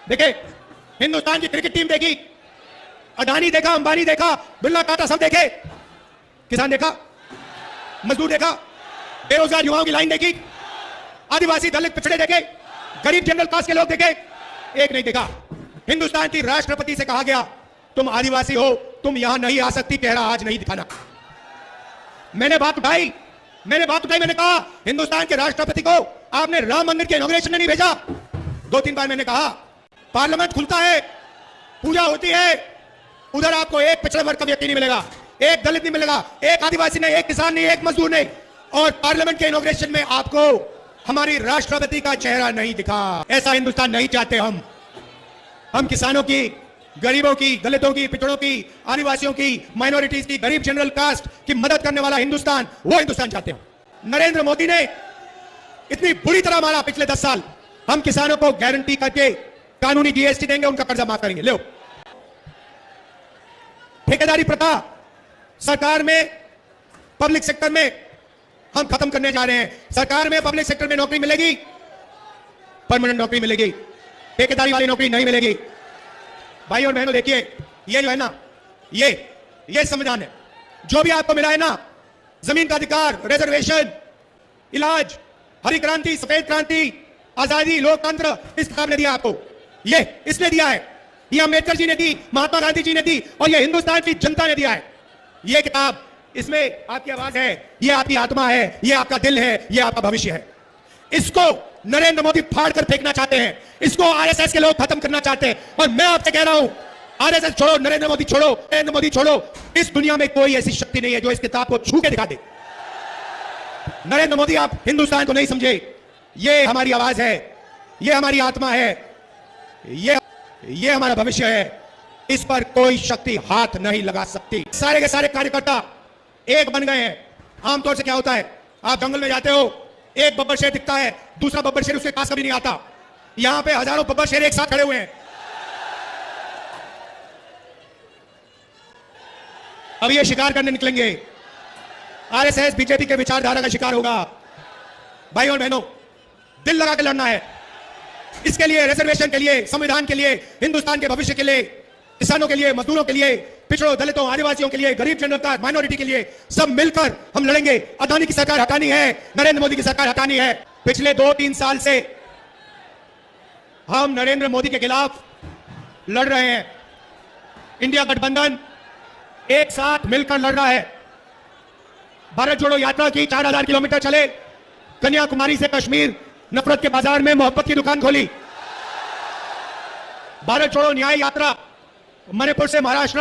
देखे, हिंदुस्तान की cricket team देखी, अडानी देखा, अंबानी देखा, बिरला टाटा सब देखे, किसान देखा, मजदूर देखा, बेरोजगार युवाओं की लाइन देखी, आदिवासी दलित पिछड़े देखे, गरीब जनरल कास्ट के लोग देखे, एक नहीं देखा। हिंदुस्तान की राष्ट्रपति से कहा गया तुम आदिवासी हो, तुम यहां नहीं आ सकती, चेहरा आज नहीं दिखाना। मैंने बात उठाई, मैंने कहा हिंदुस्तान के राष्ट्रपति को आपने राम मंदिर के इनॉग्रेशन में नहीं भेजा। 2-3 बार मैंने कहा पार्लियामेंट खुलता है, पूजा होती है, उधर आपको एक पिछड़े वर्ग का व्यक्ति नहीं मिलेगा, एक दलित नहीं मिलेगा, एक आदिवासी नहीं, एक किसान नहीं, एक मजदूर नहीं, और पार्लियामेंट के इनॉग्रेशन में आपको हमारी राष्ट्रपति का चेहरा नहीं दिखा। ऐसा हिंदुस्तान नहीं चाहते हम किसानों की, गरीबों की, दलितों की, पिछड़ों की, आदिवासियों की, माइनॉरिटीज की, गरीब जनरल कास्ट की मदद करने वाला हिंदुस्तान, वो हिंदुस्तान चाहते हैं। नरेंद्र मोदी ने इतनी बुरी तरह मारा पिछले 10 साल। हम किसानों को गारंटी करके कानूनी जीएसटी देंगे, उनका कर्जा माफ करेंगे। लो, ठेकेदारी प्रथा सरकार में, पब्लिक सेक्टर में हम खत्म करने जा रहे हैं। सरकार में, पब्लिक सेक्टर में नौकरी मिलेगी, परमानेंट नौकरी मिलेगी, ठेकेदारी वाली नौकरी नहीं मिलेगी। भाई और बहनों देखिए, ये जो है ना, ये संविधान है। जो भी आपको मिला है ना, जमीन का अधिकार, रिजर्वेशन, इलाज, हरी क्रांति, सफेद क्रांति, आजादी, लोकतंत्र, इस किताब ने दिया आपको। ये इसने दिया है, ये अम्बेडकर जी ने दी, महात्मा गांधी जी ने दी, और ये हिंदुस्तान की जनता ने दिया है। ये किताब, इसमें आपकी आवाज है, ये आपकी आत्मा है, ये आपका दिल है, ये आपका भविष्य है। इसको नरेंद्र मोदी फाड़ कर फेंकना चाहते हैं, इसको आरएसएस के लोग खत्म करना चाहते हैं। और मैं आपसे कह रहा हूं, आरएसएस छोड़ो, नरेंद्र मोदी छोड़ो, नरेंद्र मोदी छोड़ो। इस दुनिया में कोई ऐसी शक्ति नहीं है जो इस किताब को छू के दिखा दे। नरेंद्र मोदी, आप हिंदुस्तान को नहीं समझे। ये हमारी आवाज है, ये हमारी आत्मा है, ये हमारा भविष्य है। इस पर कोई शक्ति हाथ नहीं लगा सकती। सारे के सारे कार्यकर्ता एक बन गए हैं। आमतौर से क्या होता है, आप जंगल में जाते हो, एक बब्बर शेर दिखता है, दूसरा बब्बर शेर उसके पास कभी नहीं आता। यहां पे हजारों बब्बर शेर एक साथ खड़े हुए हैं। अब ये शिकार करने निकलेंगे, आरएसएस, बीजेपी के विचारधारा का शिकार होगा। भाई और बहनों, दिल लगा के लड़ना है। इसके लिए, रिजर्वेशन के लिए, संविधान के लिए, हिंदुस्तान के भविष्य के लिए, किसानों के लिए, मजदूरों के लिए, पिछड़ों, दलितों, आदिवासियों के लिए, गरीब जनता, माइनॉरिटी के लिए, सब मिलकर हम लड़ेंगे। अदानी की सरकार हटानी है, नरेंद्र मोदी की सरकार हटानी है। पिछले 2-3 साल से हम नरेंद्र मोदी के खिलाफ लड़ रहे हैं। इंडिया गठबंधन एक साथ मिलकर लड़ रहा है। भारत जोड़ो यात्रा की 4000 किलोमीटर चले, कन्याकुमारी से कश्मीर, नफरत के बाजार में मोहब्बत की दुकान खोली। भारत जोड़ो न्याय यात्रा, मणिपुर से महाराष्ट्र,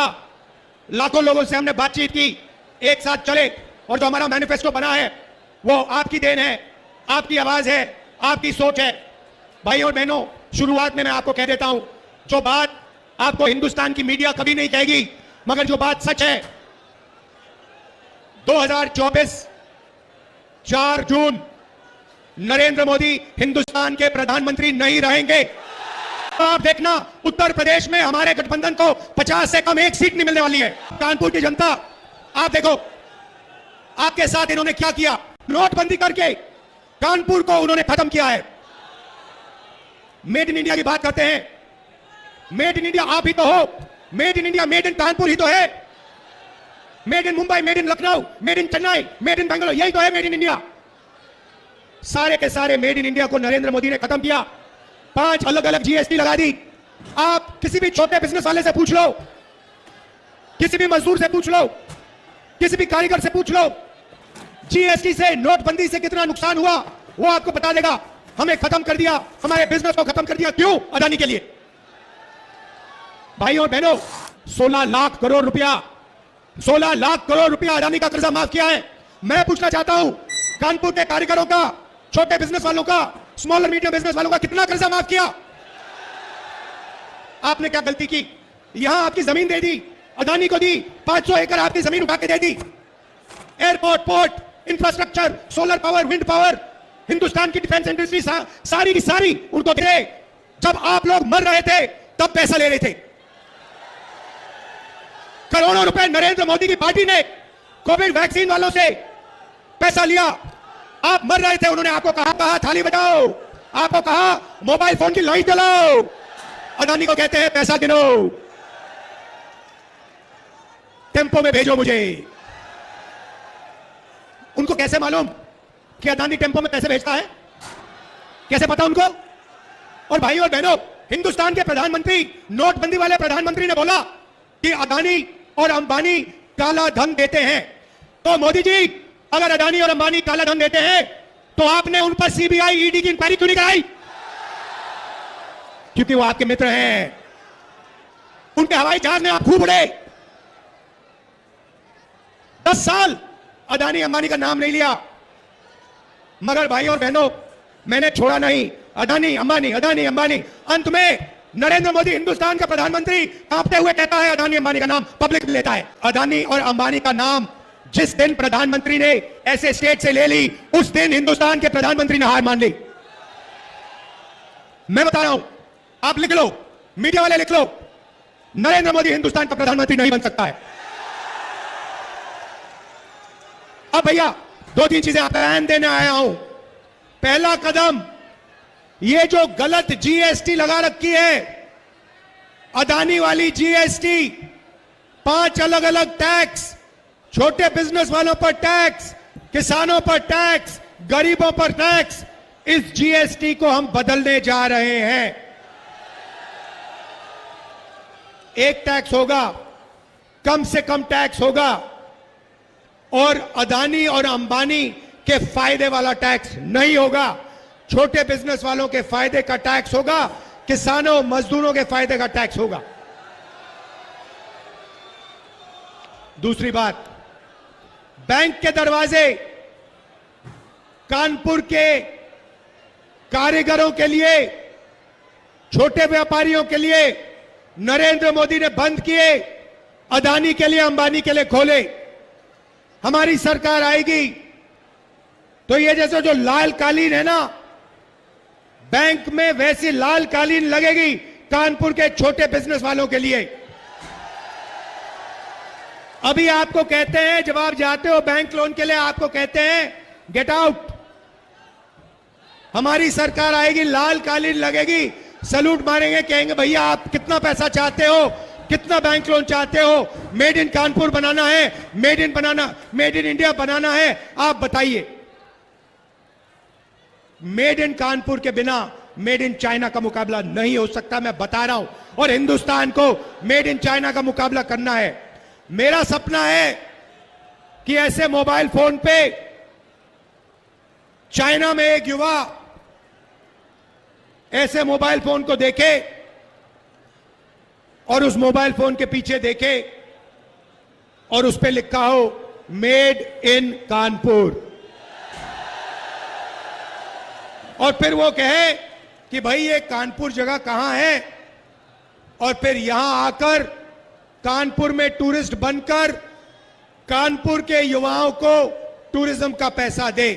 लाखों लोगों से हमने बातचीत की, एक साथ चले। और जो हमारा मैनिफेस्टो बना है वो आपकी देन है, आपकी आवाज है, आपकी सोच है। भाई और बहनों, शुरुआत में मैं आपको कह देता हूं, जो बात आपको हिंदुस्तान की मीडिया कभी नहीं कहेगी, मगर जो बात सच है, 2024 4 जून नरेंद्र मोदी हिंदुस्तान के प्रधानमंत्री नहीं रहेंगे। आप देखना, उत्तर प्रदेश में हमारे गठबंधन को 50 से कम एक सीट नहीं मिलने वाली है। कानपुर की जनता, आप देखो, आपके साथ इन्होंने क्या किया। नोटबंदी करके कानपुर को उन्होंने खत्म किया है। मेड इन इंडिया की बात करते हैं, मेड इन इंडिया आप ही तो हो। Made in India, made in Kanpur ही तो है। Made in Mumbai, made in Lucknow, made in Chennai, made in Bangalore, यही तो है मेड इन इंडिया। सारे के सारे मेड इन इंडिया को नरेंद्र मोदी ने खत्म किया। 5 अलग अलग जीएसटी लगा दी। आप किसी भी छोटे बिजनेस वाले से पूछ लो, किसी भी मजदूर से पूछ लो, किसी भी कारीगर से पूछ लो, जीएसटी से, नोटबंदी से कितना नुकसान हुआ वो आपको बता देगा। हमें खत्म कर दिया, हमारे बिजनेस को खत्म कर दिया। क्यों? अदानी के लिए। भाइयों और बहनों, 16 लाख करोड़ रुपया, 16 लाख करोड़ रुपया अदानी का कर्जा माफ किया है। मैं पूछना चाहता हूं, कानपुर के कारीगरों का, छोटे बिजनेस वालों का, स्मॉल और मीडियम बिजनेस वालों का कितना कर्जा माफ किया? आपने क्या गलती की? यहां आपकी जमीन दे दी, अदानी को दी, 500 एकड़ आपकी जमीन उठा के दे दी। Airport, port, infrastructure, solar power, wind power, Hindustan की डिफेंस इंडस्ट्री सारी की सारी उनको दे। जब आप लोग मर रहे थे तब पैसा ले रहे थे। करोड़ों रुपए नरेंद्र मोदी की पार्टी ने कोविड वैक्सीन वालों से पैसा लिया। आप मर रहे थे, उन्होंने आपको कहा थाली बजाओ, आपको कहा मोबाइल फोन की लाइट जलाओ। अडानी को कहते हैं पैसा गिनो, टेम्पो में भेजो मुझे। उनको कैसे मालूम कि अडानी टेम्पो में पैसे भेजता है? कैसे पता उनको? और भाई और बहनों, हिंदुस्तान के प्रधानमंत्री, नोटबंदी वाले प्रधानमंत्री ने बोला कि अडानी और अंबानी काला धन देते हैं। तो मोदी जी, अगर अडानी और अंबानी काला धन देते हैं तो आपने उन पर सीबीआई ईडी की इंक्वायरी क्यों नहीं कराई? क्योंकि वो आपके मित्र हैं। उनके हवाई जहाज में आप खूब उड़े। 10 साल अडानी अंबानी का नाम नहीं लिया, मगर भाई और बहनों, मैंने छोड़ा नहीं। अडानी अंबानी, अडानी अंबानी। अंत में नरेंद्र मोदी, हिंदुस्तान का प्रधानमंत्री, कांपते हुए कहता है अडानी अंबानी का नाम पब्लिक लेता है। अडानी और अंबानी का नाम जिस दिन प्रधानमंत्री ने ऐसे स्टेट से ले ली, उस दिन हिंदुस्तान के प्रधानमंत्री ने हार मान ली। मैं बता रहा हूं, आप लिख लो, मीडिया वाले लिख लो, नरेंद्र मोदी हिंदुस्तान का प्रधानमंत्री नहीं बन सकता है। अब भैया 2-3 चीजें आप ध्यान देने आया हूं। पहला कदम, ये जो गलत जीएसटी लगा रखी है, अडानी वाली जीएसटी, 5 अलग अलग टैक्स, छोटे बिजनेस वालों पर टैक्स, किसानों पर टैक्स, गरीबों पर टैक्स, इस जीएसटी को हम बदलने जा रहे हैं। एक टैक्स होगा, कम से कम टैक्स होगा, और अडानी और अंबानी के फायदे वाला टैक्स नहीं होगा। छोटे बिजनेस वालों के फायदे का टैक्स होगा, किसानों मजदूरों के फायदे का टैक्स होगा। दूसरी बात, बैंक के दरवाजे कानपुर के कारीगरों के लिए, छोटे व्यापारियों के लिए नरेंद्र मोदी ने बंद किए, अडानी के लिए, अंबानी के लिए खोले। हमारी सरकार आएगी तो ये जैसे जो लाल कालीन है ना बैंक में, वैसी लाल कालीन लगेगी कानपुर के छोटे बिजनेस वालों के लिए। अभी आपको कहते हैं, जब आप जाते हो बैंक लोन के लिए, आपको कहते हैं गेट आउट। हमारी सरकार आएगी, लाल कालीन लगेगी, सैल्यूट मारेंगे, कहेंगे भैया आप कितना पैसा चाहते हो, कितना बैंक लोन चाहते हो, मेड इन कानपुर बनाना है, मेड इन इंडिया बनाना है, आप बताइए। मेड इन कानपुर के बिना मेड इन चाइना का मुकाबला नहीं हो सकता, मैं बता रहा हूं। और हिंदुस्तान को मेड इन चाइना का मुकाबला करना है। मेरा सपना है कि ऐसे मोबाइल फोन पे चाइना में एक युवा ऐसे मोबाइल फोन को देखे और उस मोबाइल फोन के पीछे देखे और उस पे लिखा हो मेड इन कानपुर, और फिर वो कहे कि भाई ये कानपुर जगह कहां है, और फिर यहां आकर कानपुर में टूरिस्ट बनकर कानपुर के युवाओं को टूरिज्म का पैसा दे।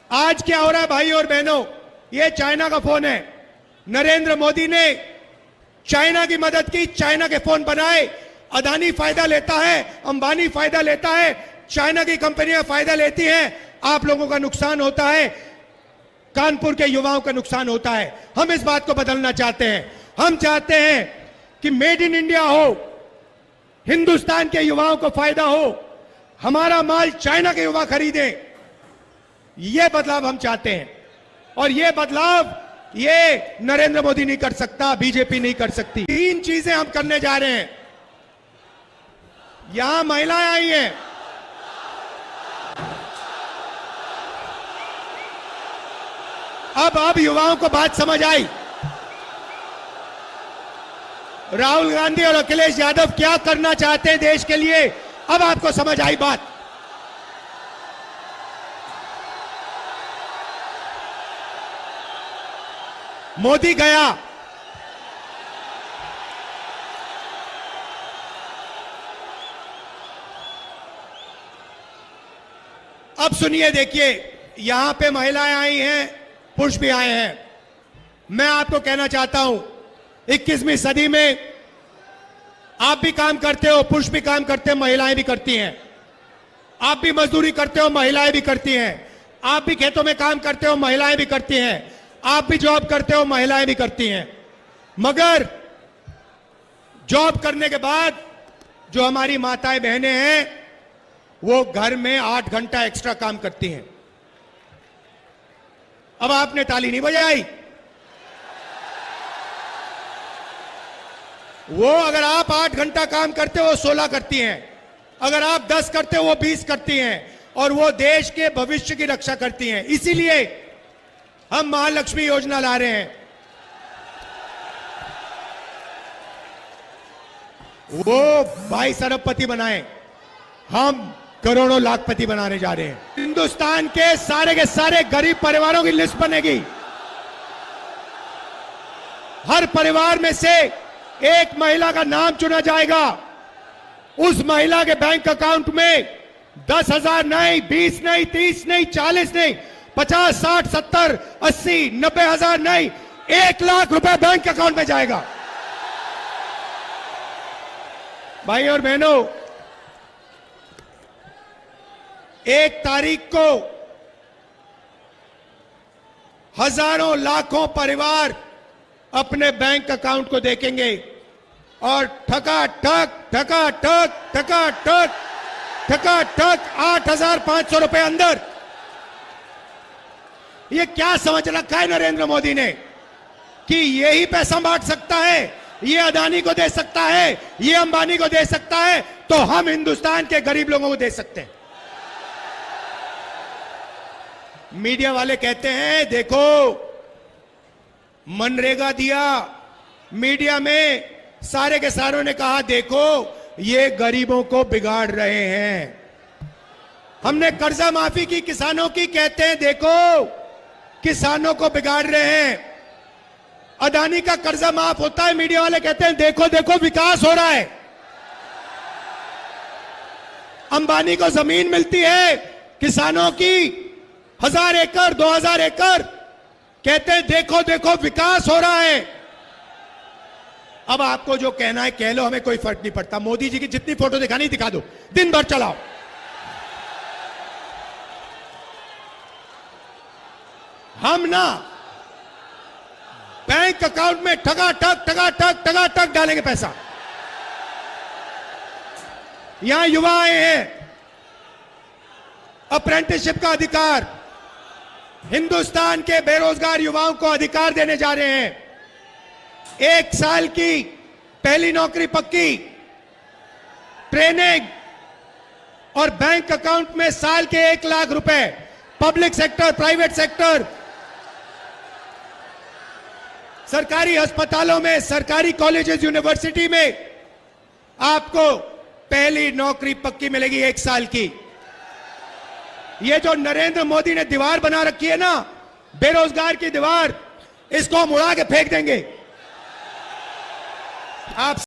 आज क्या हो रहा है भाई और बहनों, ये चाइना का फोन है। नरेंद्र मोदी ने चाइना की मदद की, चाइना के फोन बनाए। अडानी फायदा लेता है, अंबानी फायदा लेता है, चाइना की कंपनियां फायदा लेती हैं, आप लोगों का नुकसान होता है, कानपुर के युवाओं का नुकसान होता है। हम इस बात को बदलना चाहते हैं। हम चाहते हैं कि मेड इन इंडिया हो, हिंदुस्तान के युवाओं को फायदा हो, हमारा माल चाइना के युवा खरीदें। यह बदलाव हम चाहते हैं, और यह बदलाव ये नरेंद्र मोदी नहीं कर सकता, बीजेपी नहीं कर सकती। 3 चीजें हम करने जा रहे हैं। यहां महिलाएं आई हैं, अब युवाओं को बात समझ आई। राहुल गांधी और अखिलेश यादव क्या करना चाहते हैं देश के लिए, अब आपको समझ आई बात। मोदी गया, अब सुनिए, देखिए, यहां पे महिलाएं आई हैं, पुरुष भी आए हैं। मैं आपको कहना चाहता हूं, 21वीं सदी में आप भी काम करते हो, पुरुष भी काम करते हैं, महिलाएं भी करती हैं। आप भी मजदूरी करते हो, महिलाएं भी करती हैं। आप भी खेतों में काम करते हो, महिलाएं भी करती हैं। आप भी जॉब करते हो, महिलाएं भी करती हैं। मगर जॉब करने के बाद जो हमारी माताएं बहनें हैं वो घर में 8 घंटा एक्स्ट्रा काम करती हैं। अब आपने ताली नहीं बजाई। वो अगर आप 8 घंटा काम करते हो वो 16 करती हैं, अगर आप 10 करते हो वो 20 करती हैं, और वो देश के भविष्य की रक्षा करती हैं। इसीलिए हम महालक्ष्मी योजना ला रहे हैं। वो 22 अरबपति बनाए, हम करोड़ों लाखपति बनाने जा रहे हैं। हिंदुस्तान के सारे गरीब परिवारों की लिस्ट बनेगी। हर परिवार में से एक महिला का नाम चुना जाएगा। उस महिला के बैंक अकाउंट में 10,000 नहीं, 20 नहीं, 30 नहीं, 40 नहीं, 50, 60, 70, 80, 90,000 नहीं, 1 लाख रुपए बैंक अकाउंट में जाएगा। भाई और बहनों, 1 तारीख को हजारों लाखों परिवार अपने बैंक अकाउंट को देखेंगे और ठका ठक 8,500 रुपए अंदर। ये क्या समझ रखा है नरेंद्र मोदी ने कि यही पैसा बांट सकता है, ये अदानी को दे सकता है, ये अंबानी को दे सकता है, तो हम हिंदुस्तान के गरीब लोगों को दे सकते हैं। मीडिया वाले कहते हैं देखो मनरेगा दिया, मीडिया में सारे के सारों ने कहा देखो ये गरीबों को बिगाड़ रहे हैं। हमने कर्जा माफी की किसानों की, कहते हैं देखो किसानों को बिगाड़ रहे हैं। अदानी का कर्जा माफ होता है, मीडिया वाले कहते हैं देखो देखो विकास हो रहा है। अंबानी को जमीन मिलती है किसानों की 1000 एकड़ 2000 एकड़, कहते हैं देखो देखो विकास हो रहा है। अब आपको जो कहना है कह लो, हमें कोई फर्क नहीं पड़ता। मोदी जी की जितनी फोटो दिखानी दिखा दो, दिन भर चलाओ। हम ना बैंक अकाउंट में ठगा ठक डालेंगे पैसा। यहां युवा आए हैं, अप्रेंटिसशिप का अधिकार, हिंदुस्तान के बेरोजगार युवाओं को अधिकार देने जा रहे हैं। 1 साल की पहली नौकरी पक्की, ट्रेनिंग और बैंक अकाउंट में साल के 1 लाख रुपए। पब्लिक सेक्टर, प्राइवेट सेक्टर, सरकारी अस्पतालों में, सरकारी कॉलेजेस, यूनिवर्सिटी में आपको पहली नौकरी पक्की मिलेगी 1 साल की। ये जो नरेंद्र मोदी ने दीवार बना रखी है ना, बेरोजगार की दीवार, इसको हम उड़ा के फेंक देंगे। आप